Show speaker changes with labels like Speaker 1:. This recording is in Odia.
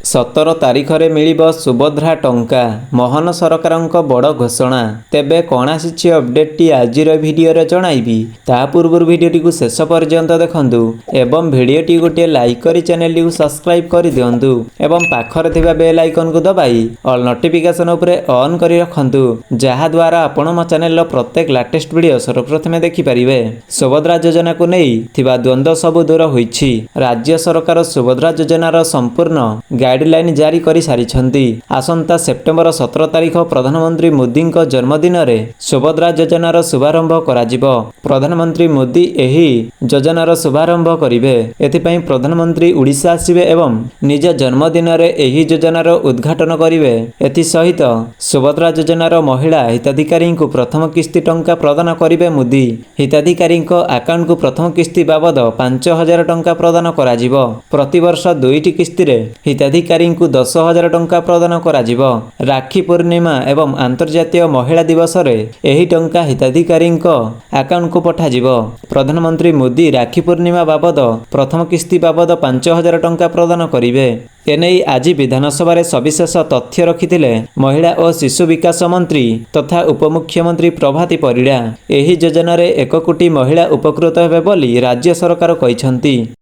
Speaker 1: 17 ତାରିଖରେ ମିଳିବ ସୁଭଦ୍ରା ଟଙ୍କା। ମୋହନ ସରକାରଙ୍କ ବଡ଼ ଘୋଷଣା। ତେବେ କ'ଣ ଆସିଛି ଅପଡେଟଟି ଆଜିର ଭିଡ଼ିଓରେ ଜଣାଇବି। ତା ପୂର୍ବରୁ ଭିଡ଼ିଓଟିକୁ ଶେଷ ପର୍ଯ୍ୟନ୍ତ ଦେଖନ୍ତୁ ଏବଂ ଭିଡ଼ିଓଟି ଗୋଟିଏ ଲାଇକ୍ କରି ଚ୍ୟାନେଲଟିକୁ ସବସ୍କ୍ରାଇବ୍ କରିଦିଅନ୍ତୁ ଏବଂ ପାଖରେ ଥିବା ବେଲ୍ ଆଇକନକୁ ଦବାଇ ଅଲ୍ ନୋଟିଫିକେସନ୍ ଉପରେ ଅନ୍ କରି ରଖନ୍ତୁ, ଯାହାଦ୍ୱାରା ଆପଣ ମୋ ଚ୍ୟାନେଲର ପ୍ରତ୍ୟେକ ଲାଟେଷ୍ଟ ଭିଡ଼ିଓ ସର୍ବପ୍ରଥମେ ଦେଖିପାରିବେ। ସୁଭଦ୍ରା ଯୋଜନାକୁ ନେଇ ଥିବା ଦ୍ୱନ୍ଦ୍ୱ ସବୁ ଦୂର ହୋଇଛି। ରାଜ୍ୟ ସରକାର ସୁଭଦ୍ରା ଯୋଜନାର ସମ୍ପୂର୍ଣ୍ଣ ଗାଇଡଲାଇନ୍ ଜାରି କରିସାରିଛନ୍ତି। ଆସନ୍ତା ସେପ୍ଟେମ୍ବର 17 ତାରିଖ ପ୍ରଧାନମନ୍ତ୍ରୀ ମୋଦିଙ୍କ ଜନ୍ମଦିନରେ ସୁଭଦ୍ରା ଯୋଜନାର ଶୁଭାରମ୍ଭ କରାଯିବ। ପ୍ରଧାନମନ୍ତ୍ରୀ ମୋଦି ଏହି ଯୋଜନାର ଶୁଭାରମ୍ଭ କରିବେ। ଏଥିପାଇଁ ପ୍ରଧାନମନ୍ତ୍ରୀ ଓଡ଼ିଶା ଆସିବେ ଏବଂ ନିଜ ଜନ୍ମଦିନରେ ଏହି ଯୋଜନାର ଉଦ୍ଘାଟନ କରିବେ। ଏଥିସହିତ ସୁଭଦ୍ରା ଯୋଜନାର ମହିଳା ହିତାଧିକାରୀଙ୍କୁ ପ୍ରଥମ କିସ୍ତି ଟଙ୍କା ପ୍ରଦାନ କରିବେ ମୋଦି। ହିତାଧିକାରୀଙ୍କ ଆକାଉଣ୍ଟକୁ ପ୍ରଥମ କିସ୍ତି ବାବଦ 5,000 ଟଙ୍କା ପ୍ରଦାନ କରାଯିବ। ପ୍ରତିବର୍ଷ 2ଟି କିସ୍ତିରେ ହିତାଧିକାରୀଙ୍କୁ 10,000 ଟଙ୍କା ପ୍ରଦାନ କରାଯିବ। ରାକ୍ଷୀ ପୂର୍ଣ୍ଣିମା ଏବଂ ଆନ୍ତର୍ଜାତୀୟ ମହିଳା ଦିବସରେ ଏହି ଟଙ୍କା ହିତାଧିକାରୀଙ୍କ ଆକାଉଣ୍ଟକୁ ପଠାଯିବ। ପ୍ରଧାନମନ୍ତ୍ରୀ ମୋଦି ରାକ୍ଷୀ ପୂର୍ଣ୍ଣିମା ବାବଦ ପ୍ରଥମ କିସ୍ତି ବାବଦ 5,000 ଟଙ୍କା ପ୍ରଦାନ କରିବେ। ଏନେଇ ଆଜି ବିଧାନସଭାରେ ସବିଶେଷ ତଥ୍ୟ ରଖିଥିଲେ ମହିଳା ଓ ଶିଶୁ ବିକାଶ ମନ୍ତ୍ରୀ ତଥା ଉପମୁଖ୍ୟମନ୍ତ୍ରୀ ପ୍ରଭାତୀ ପରିଡ଼ା। ଏହି ଯୋଜନାରେ 1 କୋଟି ମହିଳା ଉପକୃତ ହେବେ ବୋଲି ରାଜ୍ୟ ସରକାର କହିଛନ୍ତି।